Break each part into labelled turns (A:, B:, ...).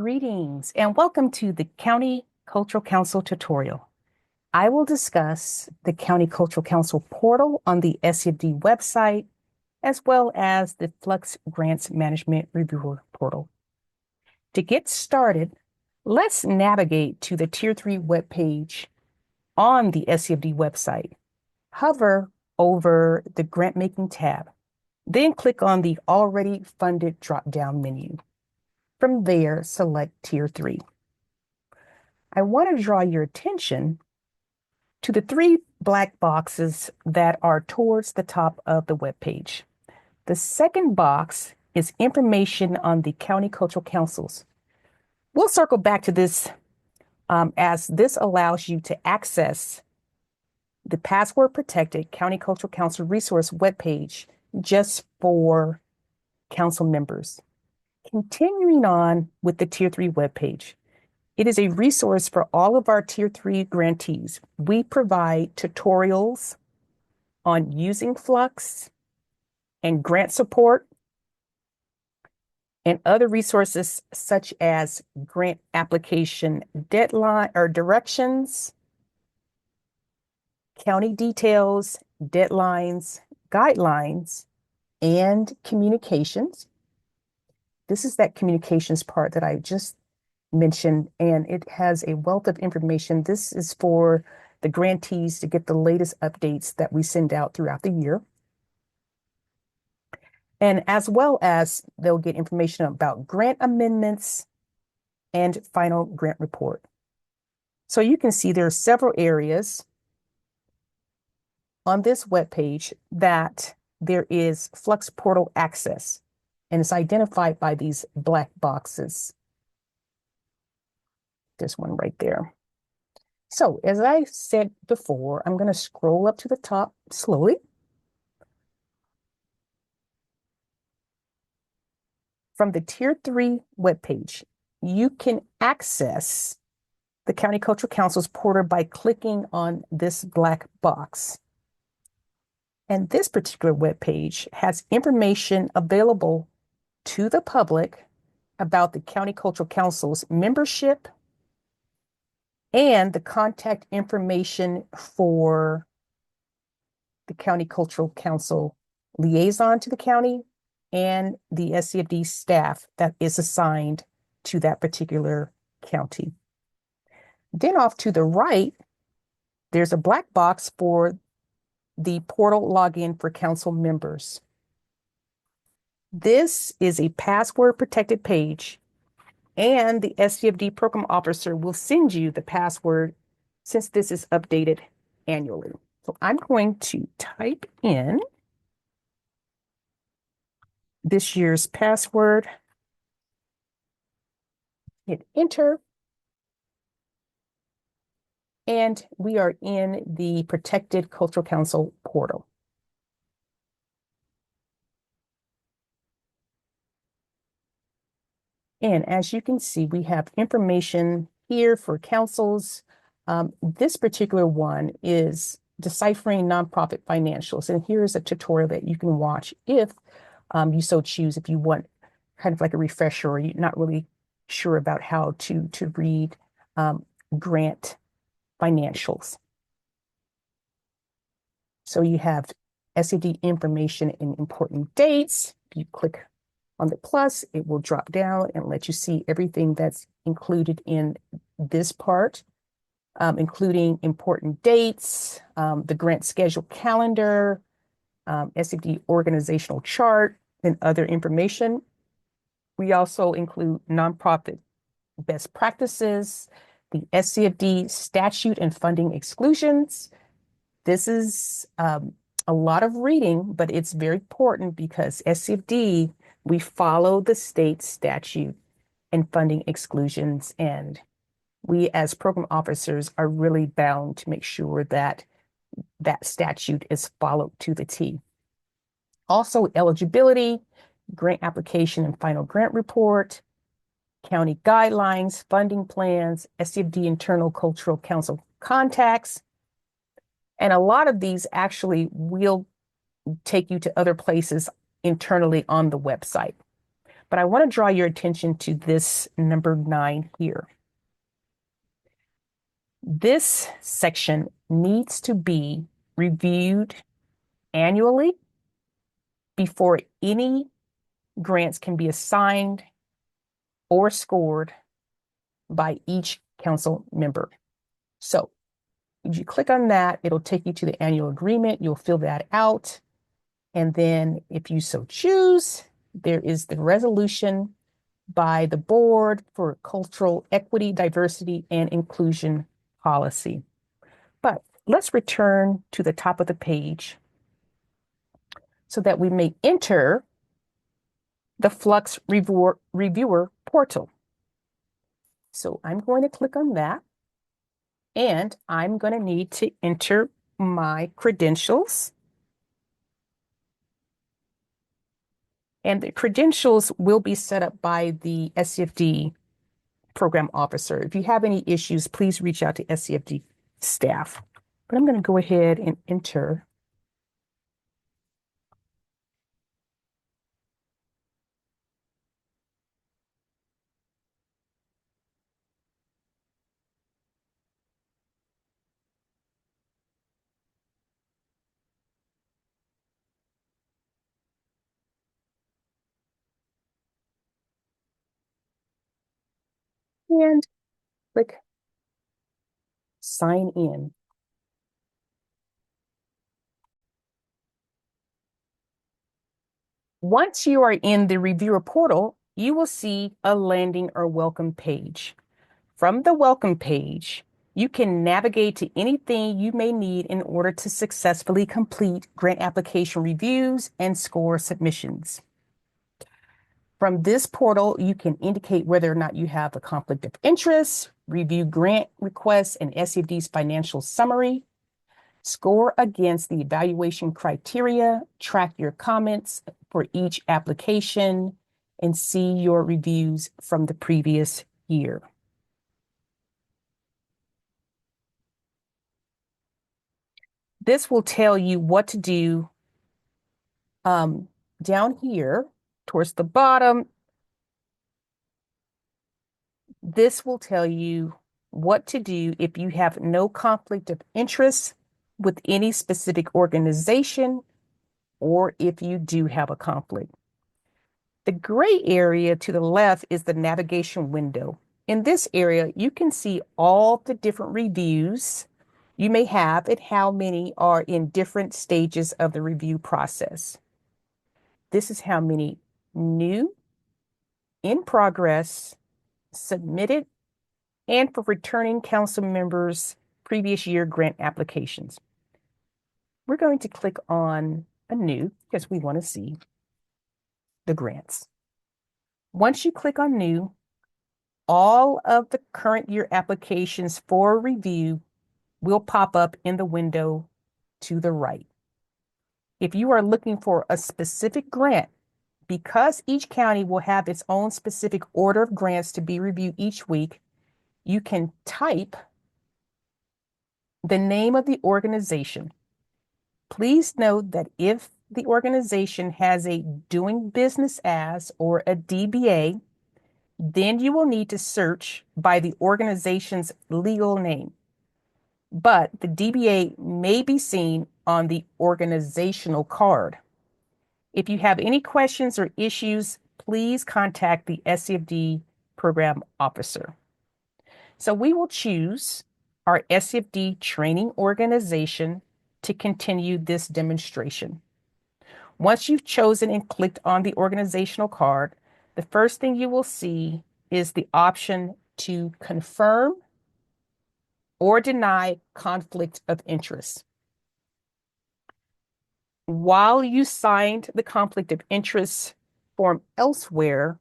A: Greetings and welcome to the County Cultural Council tutorial. I will discuss the County Cultural Council portal on the SCFD website, as well as the Flux Grants Management Reviewer portal. To get started, let's navigate to the Tier 3 webpage on the SCFD website. Hover over the Grant Making tab, then click on the Already Funded drop-down menu. From there, select Tier 3. I want to draw your attention to the three black boxes that are towards the top of the web page. The second box is information on the County Cultural Councils. We'll circle back to this as this allows you to access the password-protected County Cultural Council resource webpage just for council members. Continuing on with the Tier 3 webpage, it is a resource for all of our Tier 3 grantees. We provide tutorials on using Flux and grant support and other resources such as grant application deadline or directions, county details, deadlines, guidelines, and communications. This is that communications part that I just mentioned, and it has a wealth of information. This is for the grantees to get the latest updates that we send out throughout the year. And as well as they'll get information about grant amendments and final grant report. So you can see there are several areas on this webpage that there is Flux portal access, and it's identified by these black boxes. There's one right there. So as I said before, I'm going to scroll up to the top slowly. From the Tier 3 webpage, you can access the County Cultural Council's portal by clicking on this black box. And this particular webpage has information available to the public about the County Cultural Council's membership and the contact information for the County Cultural Council liaison to the county and the SCFD staff that is assigned to that particular county. Then off to the right, there's a black box for the portal login for council members. This is a password protected page, and the SCFD program officer will send you the password since this is updated annually. So I'm going to type in this year's password, hit enter, and we are in the Protected Cultural Council portal. And as you can see, we have information here for councils. This particular one is deciphering nonprofit financials. And here's a tutorial that you can watch if you so choose, if you want kind of like a refresher or you're not really sure about how to read grant financials. So you have SCFD information and important dates. If you click on the plus, it will drop down and let you see everything that's included in this part, including important dates, the grant schedule calendar, SCFD organizational chart, and other information. We also include nonprofit best practices, the SCFD statute and funding exclusions. This is a lot of reading, but it's very important because SCFD, we follow the state statute and funding exclusions, and we as program officers are really bound to make sure that that statute is followed to the T. Also, eligibility, grant application and final grant report, county guidelines, funding plans, SCFD internal cultural council contacts. And a lot of these actually will take you to other places internally on the website. But I want to draw your attention to this number 9 here. This section needs to be reviewed annually before any grants can be assigned or scored by each council member. So if you click on that, it'll take you to the annual agreement. You'll fill that out. And then if you so choose, there is the resolution by the board for cultural equity, diversity, and inclusion policy. But let's return to the top of the page so that we may enter the Flux Reviewer portal. So I'm going to click on that, and I'm going to need to enter my credentials. And the credentials will be set up by the SCFD program officer. If you have any issues, please reach out to SCFD staff. But I'm going to go ahead and enter. And click sign in. Once you are in the reviewer portal, you will see a landing or welcome page. From the welcome page, you can navigate to anything you may need in order to successfully complete grant application reviews and score submissions. From this portal, you can indicate whether or not you have a conflict of interest, review grant requests and SCFD's financial summary, score against the evaluation criteria, track your comments for each application, and see your reviews from the previous year. This will tell you what to do down here towards the bottom. This will tell you what to do if you have no conflict of interest with any specific organization or if you do have a conflict. The gray area to the left is the navigation window. In this area, you can see all the different reviews you may have and how many are in different stages of the review process. This is how many new, in progress, submitted, and for returning council members' previous year grant applications. We're going to click on a new because we want to see the grants. Once you click on new, all of the current year applications for review will pop up in the window to the right. If you are looking for a specific grant, because each county will have its own specific order of grants to be reviewed each week, you can type the name of the organization. Please note that if the organization has a doing business as or a DBA, then you will need to search by the organization's legal name. But the DBA may be seen on the organizational card. If you have any questions or issues, please contact the SCFD program officer. So we will choose our SCFD training organization to continue this demonstration. Once you've chosen and clicked on the organizational card, the first thing you will see is the option to confirm or deny conflict of interest. While you signed the conflict of interest form elsewhere,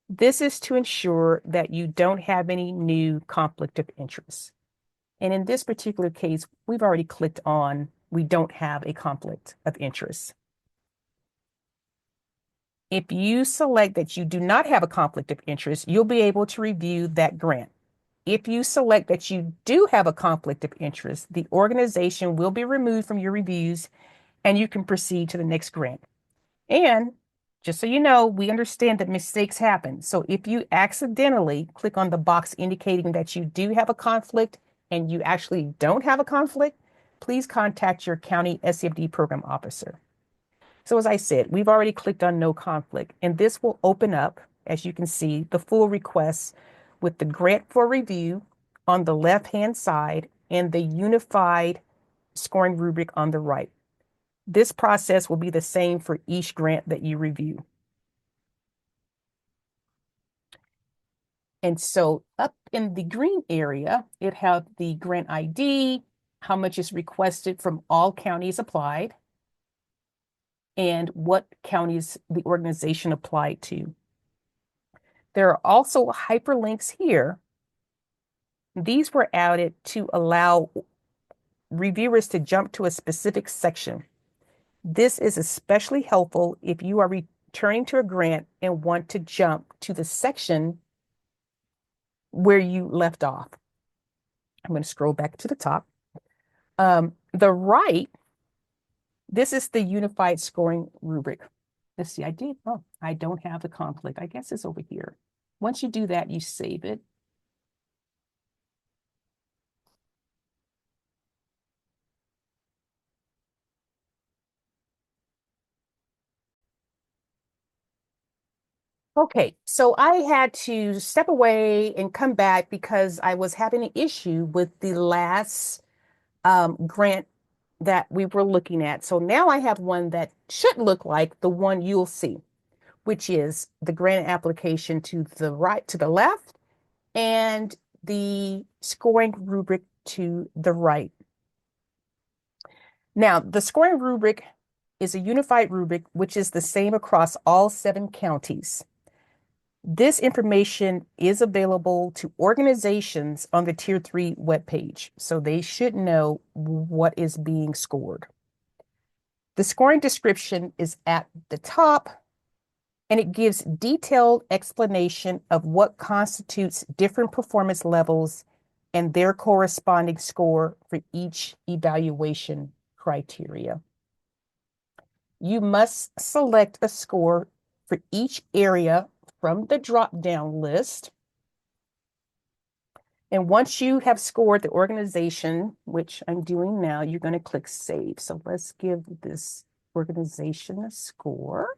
A: this is to ensure that you don't have any new conflict of interest. And in this particular case, we've already clicked on we don't have a conflict of interest. If you select that you do not have a conflict of interest, you'll be able to review that grant. If you select that you do have a conflict of interest, the organization will be removed from your reviews and you can proceed to the next grant. And Just so you know, we understand that mistakes happen. So if you accidentally click on the box indicating that you do have a conflict and you actually don't have a conflict, please contact your county SCFD program officer. So as I said, we've already clicked on no conflict, and this will open up, as you can see, the full request with the grant for review on the left-hand side and the unified scoring rubric on the right. This process will be the same for each grant that you review. And so up in the green area, it has the grant ID, how much is requested from all counties applied, and what counties the organization applied to. There are also hyperlinks here. These were added to allow reviewers to jump to a specific section. This is especially helpful if you are returning to a grant and want to jump to the section where you left off. I'm going to scroll back to the top. The right, this is the unified scoring rubric. Let's see, I don't have the conflict. I guess it's over here. Once you do that, you save it. Okay, so I had to step away and come back because I was having an issue with the last grant that we were looking at. So now I have one that should look like the one you'll see, which is the grant application to the right, to the left, and the scoring rubric to the right. Now, the scoring rubric is a unified rubric, which is the same across all 7 counties. This information is available to organizations on the Tier 3 webpage, so they should know what is being scored. The scoring description is at the top, and it gives detailed explanation of what constitutes different performance levels and their corresponding score for each evaluation criteria. You must select a score for each area from the drop-down list. And once you have scored the organization, which I'm doing now, you're going to click Save. So let's give this organization a score.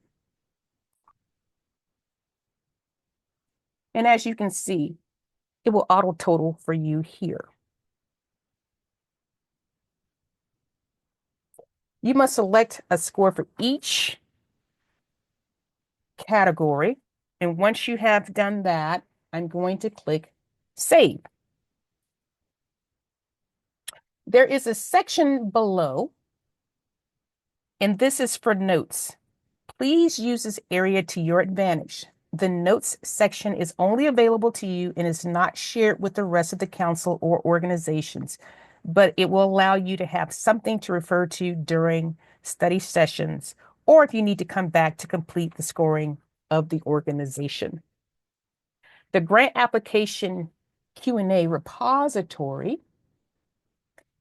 A: And as you can see, it will auto total for you here. You must select a score for each category. And once you have done that, I'm going to click Save. There is a section below, and this is for notes. Please use this area to your advantage. The notes section is only available to you and is not shared with the rest of the council or organizations, but it will allow you to have something to refer to during study sessions, or if you need to come back to complete the scoring of the organization. The grant application Q&A repository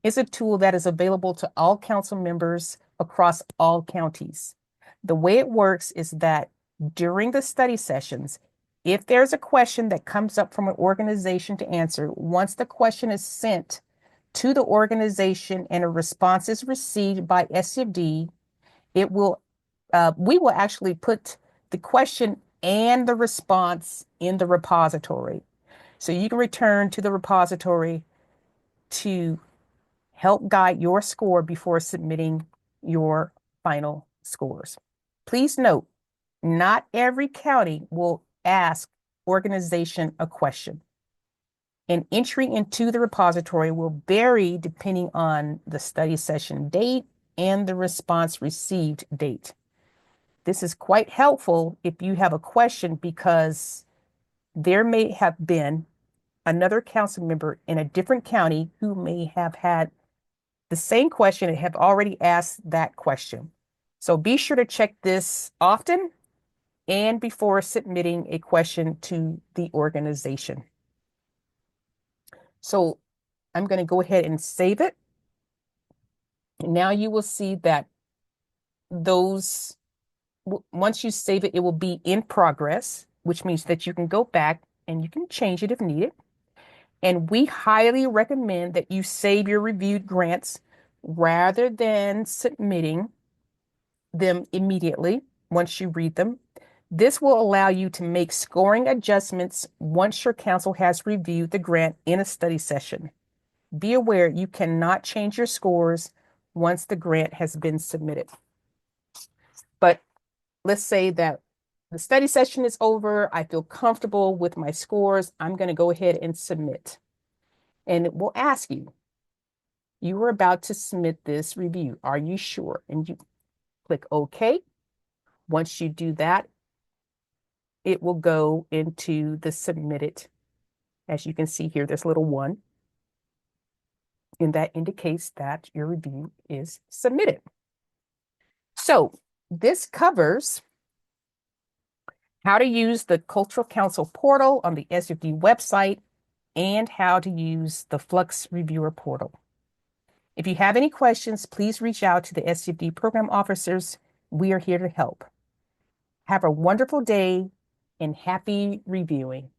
A: is a tool that is available to all council members across all counties. The way it works is that during the study sessions, if there's a question that comes up from an organization to answer, once the question is sent to the organization and a response is received by SCFD, we will actually put the question and the response in the repository. So you can return to the repository to help guide your score before submitting your final scores. Please note, not every county will ask organization a question. An entry into the repository will vary depending on the study session date and the response received date. This is quite helpful if you have a question because there may have been another council member in a different county who may have had the same question and have already asked that question. So be sure to check this often and before submitting a question to the organization. So I'm going to go ahead and save it. Now you will see that those once you save it, it will be in progress, which means that you can go back and you can change it if needed. And we highly recommend that you save your reviewed grants rather than submitting them immediately once you read them. This will allow you to make scoring adjustments once your council has reviewed the grant in a study session. Be aware you cannot change your scores once the grant has been submitted. But let's say that the study session is over. I feel comfortable with my scores. I'm going to go ahead and submit. And it will ask you, you are about to submit this review. Are you sure? And you click OK. Once you do that, it will go into the submitted. As you can see here, there's a little 1. And that indicates that your review is submitted. So this covers how to use the Cultural Council portal on the SCFD website and how to use the Flux Reviewer portal. If you have any questions, please reach out to the SCFD program officers. We are here to help. Have a wonderful day and happy reviewing.